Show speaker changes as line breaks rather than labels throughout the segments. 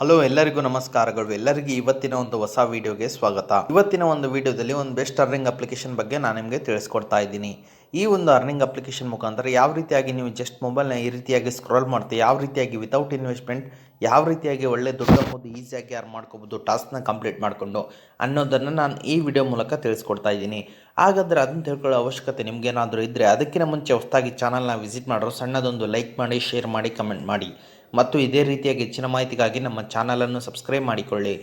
Hello ಎಲ್ಲರಿಗೂ ನಮಸ್ಕಾರಗಳು. ಎಲ್ಲರಿಗೂ ಇವತ್ತಿನ ಒಂದು ಹೊಸ ವಿಡಿಯೋಗೆ ಸ್ವಾಗತ. ಇವತ್ತಿನ ಒಂದು ವಿಡಿಯೋದಲ್ಲಿ ಒಂದು ಬೆಸ್ಟ್ ಅರ್ನಿಂಗ್ ಅಪ್ಲಿಕೇಶನ್ ಬಗ್ಗೆ ನಾನು ನಿಮಗೆ ತಿಳಿಸ್ಕೊಡ್ತಾ ಇದ್ದೀನಿ. ಈ ಒಂದು ಅರ್ನಿಂಗ್ ಅಪ್ಲಿಕೇಶನ್ ಮುಖಾಂತರ ಯಾವ ರೀತಿಯಾಗಿ ನೀವು ಜಸ್ಟ್ ಮೊಬೈಲ್ನ ಈ ರೀತಿಯಾಗಿ ಸ್ಕ್ರೋಲ್ ಮಾಡ್ತೀವಿ, ಯಾವ ರೀತಿಯಾಗಿ ವಿತೌಟ್ ಇನ್ವೆಸ್ಟ್ಮೆಂಟ್ ಯಾವ ರೀತಿಯಾಗಿ ಒಳ್ಳೆ ದುಡ್ಡು ಎಂಬುದು ಈಸಿಯಾಗಿ ಅರ್ನ್ ಮಾಡ್ಕೋಬೋದು ಟಾಸ್ಕ್ನ ಕಂಪ್ಲೀಟ್ ಮಾಡಿಕೊಂಡು ಅನ್ನೋದನ್ನು ನಾನು ಈ ವಿಡಿಯೋ ಮೂಲಕ ತಿಳಿಸ್ಕೊಡ್ತಾ ಇದ್ದೀನಿ. ಹಾಗಾದರೆ ಅದನ್ನು ತಿಳ್ಕೊಳ್ಳೋ ಅವಶ್ಯಕತೆ ನಿಮಗೇನಾದರೂ ಇದ್ದರೆ ಅದಕ್ಕಿಂತ ಮುಂಚೆ ಹೊಸದಾಗಿ ಚಾನಲ್ನ ವಿಸಿಟ್ ಮಾಡೋರು ಸಣ್ಣದೊಂದು ಲೈಕ್ ಮಾಡಿ, ಶೇರ್ ಮಾಡಿ, ಕಮೆಂಟ್ ಮಾಡಿ ಮತ್ತು ಇದೇ ರೀತಿಯಾಗಿ ಹೆಚ್ಚಿನ ಮಾಹಿತಿಗಾಗಿ ನಮ್ಮ ಚಾನಲನ್ನು ಸಬ್ಸ್ಕ್ರೈಬ್ ಮಾಡಿಕೊಳ್ಳಿ.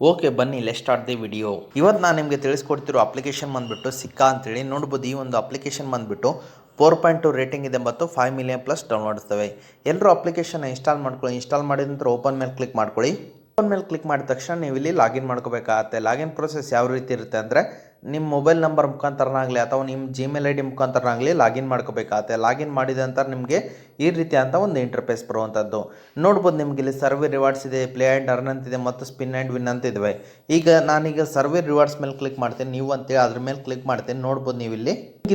ಓಕೆ, ಬನ್ನಿ ಲೆಟ್ ಸ್ಟಾರ್ಟ್ ದಿ ವಿಡಿಯೋ. ಇವತ್ತು ನಾನು ನಿಮಗೆ ತಿಳಿಸ್ಕೊಡ್ತಿರೋ ಅಪ್ಲಿಕೇಶನ್ ಬಂದುಬಿಟ್ಟು ಸಿಕ್ಕಾ ಅಂತೇಳಿ ನೋಡ್ಬೋದು. ಈ ಒಂದು ಅಪ್ಲಿಕೇಶನ್ ಬಂದುಬಿಟ್ಟು 4.2 ರೇಟಿಂಗ್ ಇದೆ ಮತ್ತು 5 ಮಿಲಿಯನ್ ಪ್ಲಸ್ ಡೌನ್ಲೋಡ್ಸ್ತವೆ. ಎಲ್ಲರೂ ಅಪ್ಲಿಕೇಶನ್ ಇನ್ಸ್ಟಾಲ್ ಮಾಡ್ಕೊಳ್ಳಿ. ಇನ್ಸ್ಟಾಲ್ ಮಾಡಿದ ನಂತರ ಓಪನ್ ಮೇಲೆ ಕ್ಲಿಕ್ ಮಾಡ್ಕೊಳ್ಳಿ. ಓಪನ್ ಮೇಲೆ ಕ್ಲಿಕ್ ಮಾಡಿದ ತಕ್ಷಣ ನೀವು ಇಲ್ಲಿ ಲಾಗಿನ್ ಮಾಡ್ಕೋಬೇಕಾಗತ್ತೆ. ಲಾಗಿನ್ ಪ್ರೊಸೆಸ್ ಯಾವ ರೀತಿ ಇರುತ್ತೆ ಅಂದರೆ ನಿಮ್ಮ ಮೊಬೈಲ್ ನಂಬರ್ ಮುಖಾಂತರನಾಗಲಿ ಅಥವಾ ನಿಮ್ಮ ಜಿಮೇಲ್ ಐ ಡಿ ಮುಖಾಂತರನಾಗಲಿ ಲಾಗಿನ್ ಮಾಡ್ಕೋಬೇಕಾಗತ್ತೆ. ಲಾಗಿನ್ ಮಾಡಿದ ನಂತರ ನಿಮಗೆ ಈ ರೀತಿ ಅಂತ ಒಂದು ಇಂಟರ್ಫೇಸ್ ಬರುವಂಥದ್ದು ನೋಡ್ಬೋದು. ನಿಮಗೆ ಇಲ್ಲಿ ಸರ್ವೆ ರಿವಾರ್ಡ್ಸ್ ಇದೆ, ಪ್ಲೇ ಆ್ಯಂಡ್ ಅರ್ನ್ ಅಂತಿದೆ ಮತ್ತು ಸ್ಪಿನ್ ಆ್ಯಂಡ್ ವಿನ್ ಅಂತ ಇದ್ದಾವೆ. ಈಗ ನಾನೀಗ ಸರ್ವೆ ರಿವಾರ್ಡ್ಸ್ ಮೇಲೆ ಕ್ಲಿಕ್ ಮಾಡ್ತೀನಿ. ನೀವು ಅಂತೇಳಿ ಅದ್ರ ಮೇಲೆ ಕ್ಲಿಕ್ ಮಾಡ್ತೀನಿ. ನೋಡ್ಬೋದು ನೀವು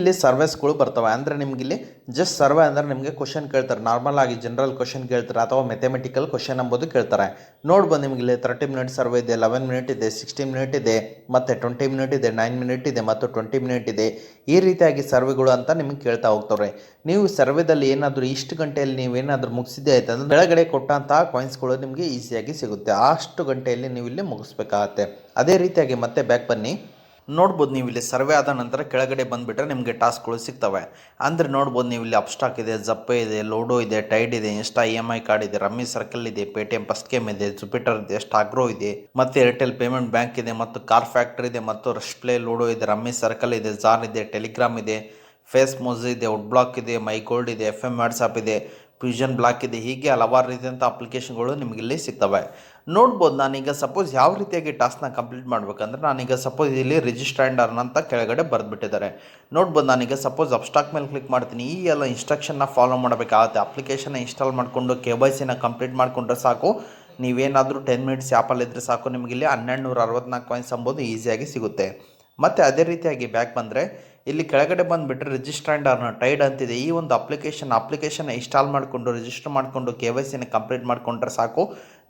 ಇಲ್ಲಿ ಸರ್ವೆಸ್ಗಳು ಬರ್ತವೆ. ಅಂದರೆ ನಿಮ್ಗೆ ಇಲ್ಲಿ ಜಸ್ಟ್ ಸರ್ವೆ ಅಂದರೆ ನಿಮಗೆ ಕ್ವಶನ್ ಕೇಳ್ತಾರೆ. ನಾರ್ಮಲ್ ಆಗಿ ಜನರಲ್ ಕ್ವಶನ್ ಕೇಳ್ತಾರೆ ಅಥವಾ ಮೆಥಮೆಟಿಕಲ್ ಕ್ವಶನ್ ಎಂಬುದು ಕೇಳ್ತಾರೆ. ನೋಡ್ಬೋದು ನಿಮಗೆ ಇಲ್ಲಿ 30 ಮಿನಿಟ್ ಸರ್ವೆ ಇದೆ, 11 ಮಿನಿಟ್ ಇದೆ, 16 ಮಿನಿಟ್ ಇದೆ, ಮತ್ತು 20 ಮಿನಿಟ್ ಇದೆ, 9 ಮಿನಿಟ್ ಇದೆ ಮತ್ತು 20 ಮಿನಿಟ್ ಇದೆ. ಈ ರೀತಿಯಾಗಿ ಸರ್ವೆಗಳು ಅಂತ ನಿಮಗೆ ಕೇಳ್ತಾ ಹೋಗ್ತವ್ರೆ. ನೀವು ಸರ್ವೆದಲ್ಲಿ ಏನಾದರೂ ಇಷ್ಟು ಗಂಟೆಯಲ್ಲಿ ನೀವೇನಾದರೂ ಮುಗಿಸಿದ್ದೆ ಆಯ್ತು ಅಂದರೆ ಕೆಳಗಡೆ ಕೊಟ್ಟಂತಹ ಕಾಯಿನ್ಸ್ಗಳು ನಿಮಗೆ ಈಸಿಯಾಗಿ ಸಿಗುತ್ತೆ. ಅಷ್ಟು ಗಂಟೆಯಲ್ಲಿ ನೀವು ಇಲ್ಲಿ ಮುಗಿಸ್ಬೇಕಾಗತ್ತೆ. ಅದೇ ರೀತಿಯಾಗಿ ಮತ್ತೆ ಬ್ಯಾಕ್ ಬನ್ನಿ. ನೋಡ್ಬೋದು ನೀವು ಇಲ್ಲಿ ಸರ್ವೆ ಆದ ನಂತರ ಕೆಳಗಡೆ ಬಂದುಬಿಟ್ರೆ ನಿಮಗೆ ಟಾಸ್ಕ್ಗಳು ಸಿಗ್ತವೆ. ಅಂದರೆ ನೋಡ್ಬೋದು ನೀವು ಇಲ್ಲಿ ಅಪ್ಸ್ಟಾಕ್ ಇದೆ, ಜಪ್ಪೆ ಇದೆ, ಲೋಡೋ ಇದೆ, ಟೈಡ್ ಇದೆ, ಇನ್ಸ್ಟಾ EMI ಕಾರ್ಡ್ ಇದೆ, ರಮ್ಮಿ ಸರ್ಕಲ್ ಇದೆ, ಪೇಟಿಎಂ ಫಸ್ಟ್ ಗೇಮ್ ಇದೆ, ಜುಪಿಟರ್ ಇದೆ, ಸ್ಟಾಗ್ರೋ ಇದೆ, ಮತ್ತು ಏರ್ಟೆಲ್ ಪೇಮೆಂಟ್ ಬ್ಯಾಂಕ್ ಇದೆ, ಮತ್ತು ಕಾರ್ ಫ್ಯಾಕ್ಟ್ರಿ ಇದೆ, ಮತ್ತು ರಶ್ ಪ್ಲೇ ಲೋಡೋ ಇದೆ, ರಮ್ಮಿ ಸರ್ಕಲ್ ಇದೆ, ಜಾರ್ ಇದೆ, ಟೆಲಿಗ್ರಾಮ್ ಇದೆ, ಫೇಸ್ ಮೋಜ್ ಇದೆ, ವುಡ್ ಬ್ಲಾಕ್ ಇದೆ, ಮೈ ಗೋಲ್ಡ್ ಇದೆ, FM ವಾಟ್ಸಾಪ್ ಇದೆ, ಫ್ಯೂಷನ್ ಬ್ಲಾಕ್ ಇದೆ. ಹೀಗೆ ಹಲವಾರು ರೀತಿಯಂಥ ಅಪ್ಲಿಕೇಶನ್ಗಳು ನಿಮಗಿಲ್ಲಿ ಸಿಗ್ತವೆ. ನೋಡ್ಬೋದು ನಾನೀಗ ಸಪೋಸ್ ಯಾವ ರೀತಿಯಾಗಿ ಟಾಸ್ಕ್ನ ಕಂಪ್ಲೀಟ್ ಮಾಡಬೇಕಂದ್ರೆ ನಾನೀಗ ಸಪೋಸ್ ಇಲ್ಲಿ ರಿಜಿಸ್ಟರ್ ಆ್ಯಂಡ್ ಅರ್ನ್ ಅಂತ ಕೆಳಗಡೆ ಬರೆದ್ಬಿಟ್ಟಿದ್ದಾರೆ. ನೋಡ್ಬೋದು ನಾನೀಗ ಸಪೋಸ್ ಅಪ್ಸ್ಟಾಕ್ ಮೇಲೆ ಕ್ಲಿಕ್ ಮಾಡ್ತೀನಿ. ಈ ಎಲ್ಲ ಇನ್ಸ್ಟ್ರಕ್ಷನ್ನ ಫಾಲೋ ಮಾಡಬೇಕಾಗುತ್ತೆ. ಅಪ್ಲಿಕೇಶನ್ನ ಇನ್ಸ್ಟಾಲ್ ಮಾಡಿಕೊಂಡು KYCನ ಕಂಪ್ಲೀಟ್ ಮಾಡಿಕೊಂಡ್ರೆ ಸಾಕು. ನೀವೇನಾದರೂ 10 ಮಿನಿಟ್ಸ್ ಆ್ಯಪಲ್ಲಿದ್ದರೆ ಸಾಕು, ನಿಮಗಿಲ್ಲಿ 1264 ಕಾಯಿನ್ಸ್ ಎಂಬುದು ಈಸಿಯಾಗಿ ಸಿಗುತ್ತೆ. ಮತ್ತು ಅದೇ ರೀತಿಯಾಗಿ ಬ್ಯಾಕ್ ಬಂದರೆ ಇಲ್ಲಿ ಕೆಳಗಡೆ ಬಂದುಬಿಟ್ರೆ ರಿಜಿಸ್ಟರ್ ಆ್ಯಂಡ್ ಅರ್ನ್ ಟೈಡ್ ಅಂತಿದೆ. ಈ ಒಂದು ಅಪ್ಲಿಕೇಶನ್ ಇನ್ಸ್ಟಾಲ್ ಮಾಡಿಕೊಂಡು ರಿಜಿಸ್ಟರ್ ಮಾಡಿಕೊಂಡು KYCನ ಕಂಪ್ಲೀಟ್ ಮಾಡಿಕೊಂಡ್ರೆ ಸಾಕು,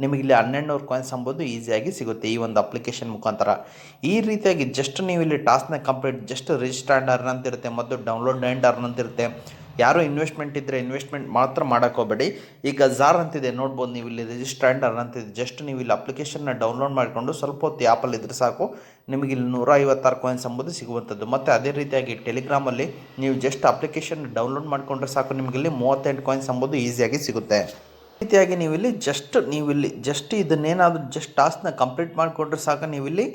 ನಿಮಗಿಲ್ಲಿ 1200 ಕಾಯಿನ್ಸ್ ಎಂಬುದು ಈಸಿಯಾಗಿ ಸಿಗುತ್ತೆ ಈ ಒಂದು ಅಪ್ಲಿಕೇಶನ್ ಮುಖಾಂತರ. ಈ ರೀತಿಯಾಗಿ ಜಸ್ಟ್ ನೀವು ಇಲ್ಲಿ ಟಾಸ್ಕ್ನ complete just register and earn ಅಂತಿರುತ್ತೆ ಮತ್ತು ಡೌನ್ಲೋಡ್ ಆ್ಯಂಡ್ ಅರ್ನ್ ಅಂತಿರುತ್ತೆ. ಯಾರೋ ಇನ್ವೆಸ್ಟ್ಮೆಂಟ್ ಇದ್ದರೆ ಇನ್ವೆಸ್ಟ್ಮೆಂಟ್ ಮಾತ್ರ ಮಾಡೋಕ್ಕೋಗಬೇಡಿ. ಈಗ ಜಾರ್ ಅಂತಿದೆ ನೋಡ್ಬೋದು ನೀವು ಇಲ್ಲಿ ರಿಜಿಸ್ಟರ್ ಆ್ಯಂಡ್ ಅರ್ನ್ ಅಂತಿದೆ. ಜಸ್ಟ್ ನೀವು ಇಲ್ಲಿ ಅಪ್ಲಿಕೇಶನ್ನ ಡೌನ್ಲೋಡ್ ಮಾಡಿಕೊಂಡು ಸ್ವಲ್ಪ ಹೊತ್ತು ಆ್ಯಪಲ್ಲಿದ್ದರೆ ಸಾಕು, ನಿಮಗೆ ಇಲ್ಲಿ 156 ಕಾಯಿನ್ಸ್ ಎಂಬುದು ಸಿಗುವಂಥದ್ದು. ಮತ್ತು ಅದೇ ರೀತಿಯಾಗಿ ಟೆಲಿಗ್ರಾಮಲ್ಲಿ ನೀವು ಜಸ್ಟ್ ಅಪ್ಲಿಕೇಶನ್ ಡೌನ್ಲೋಡ್ ಮಾಡಿಕೊಂಡ್ರೆ ಸಾಕು, ನಿಮಗಿಲ್ಲಿ 38 ಕಾಯಿನ್ಸ್ ಎಂಬುದು ಈಸಿಯಾಗಿ ಸಿಗುತ್ತೆ. ಈ ರೀತಿಯಾಗಿ ನೀವಿಲ್ಲಿ ಜಸ್ಟ್ ಇದನ್ನೇನಾದರೂ ಜಸ್ಟ್ ಟಾಸ್ಕ್ನ ಕಂಪ್ಲೀಟ್ ಮಾಡಿಕೊಂಡ್ರೆ ಸಾಕು, ನೀವಿಲ್ಲಿ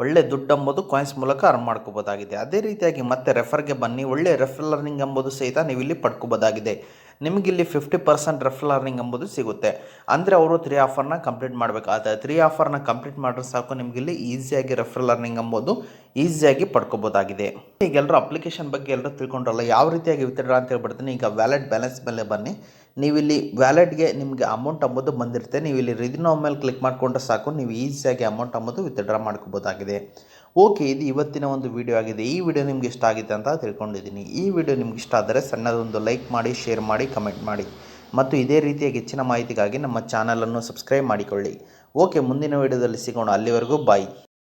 ಒಳ್ಳೆ ದುಡ್ಡು ಎಂಬುದು ಕಾಯಿನ್ಸ್ ಮೂಲಕ ಅರ್ನ್ ಮಾಡ್ಕೋಬೋದಾಗಿದೆ. ಅದೇ ರೀತಿಯಾಗಿ ಮತ್ತೆ ರೆಫರ್ಗೆ ಬನ್ನಿ. ಒಳ್ಳೆ ರೆಫರಲ್ ಅರ್ನಿಂಗ್ ಎಂಬುದು ಸಹಿತ ನೀವಿಲ್ಲಿ ಪಡ್ಕೋಬೋದಾಗಿದೆ. ನಿಮಗಿಲ್ಲಿ 50% ರೆಫರಲ್ ಅರ್ನಿಂಗ್ ಎಂಬುದು ಸಿಗುತ್ತೆ. ಅಂದರೆ ಅವರು 3 ಆಫರ್ನ ಕಂಪ್ಲೀಟ್ ಮಾಡಬೇಕಾಗುತ್ತೆ. 3 ಆಫರ್ನ ಕಂಪ್ಲೀಟ್ ಮಾಡಿದ್ರೆ ಸಾಕು, ನಿಮಗಿಲ್ಲಿ ಈಸಿಯಾಗಿ ರೆಫರಲ್ ಅರ್ನಿಂಗ್ ಎಂಬುದು ಈಸಿಯಾಗಿ ಪಡ್ಕೋಬೋದಾಗಿದೆ. ಈಗ ಎಲ್ಲರೂ ಅಪ್ಲಿಕೇಶನ್ ಬಗ್ಗೆ ಎಲ್ಲರೂ ತಿಳ್ಕೊಂಡ್ರಲ್ಲ, ಯಾವ ರೀತಿಯಾಗಿ ವಿತ್ಡ್ರಾ ಅಂತ ಹೇಳ್ಬಿಡ್ತೀನಿ. ಈಗ ವ್ಯಾಲೆಟ್ ಬ್ಯಾಲೆನ್ಸ್ ಮೇಲೆ ಬನ್ನಿ. ನೀವಿಲ್ಲಿ ವ್ಯಾಲೆಟ್ಗೆ ನಿಮಗೆ ಅಮೌಂಟ್ ಅಂಬುದು ಬಂದಿರುತ್ತೆ. ನೀವು ಇಲ್ಲಿ ರಿದಿನೋ ಮೇಲೆ ಕ್ಲಿಕ್ ಮಾಡಿಕೊಂಡ್ರೆ ಸಾಕು, ನೀವು ಈಸಿಯಾಗಿ ಅಮೌಂಟ್ ಅಂಬುದು ವಿತ್ಡ್ರಾ ಮಾಡ್ಕೋಬೋದಾಗಿದೆ. ಓಕೆ, ಇದು ಇವತ್ತಿನ ಒಂದು ವಿಡಿಯೋ ಆಗಿದೆ. ಈ ವಿಡಿಯೋ ನಿಮ್ಗೆ ಇಷ್ಟ ಆಗಿದೆ ಅಂತ ತಿಳ್ಕೊಂಡಿದ್ದೀನಿ. ಈ ವಿಡಿಯೋ ನಿಮ್ಗೆ ಇಷ್ಟ ಆದರೆ ಸಣ್ಣದೊಂದು ಲೈಕ್ ಮಾಡಿ, ಶೇರ್ ಮಾಡಿ, ಕಮೆಂಟ್ ಮಾಡಿ ಮತ್ತು ಇದೇ ರೀತಿಯಾಗಿ ಹೆಚ್ಚಿನ ಮಾಹಿತಿಗಾಗಿ ನಮ್ಮ ಚಾನಲನ್ನು ಸಬ್ಸ್ಕ್ರೈಬ್ ಮಾಡಿಕೊಳ್ಳಿ. ಓಕೆ, ಮುಂದಿನ ವಿಡಿಯೋದಲ್ಲಿ ಸಿಗೋಣ. ಅಲ್ಲಿವರೆಗೂ ಬಾಯ್.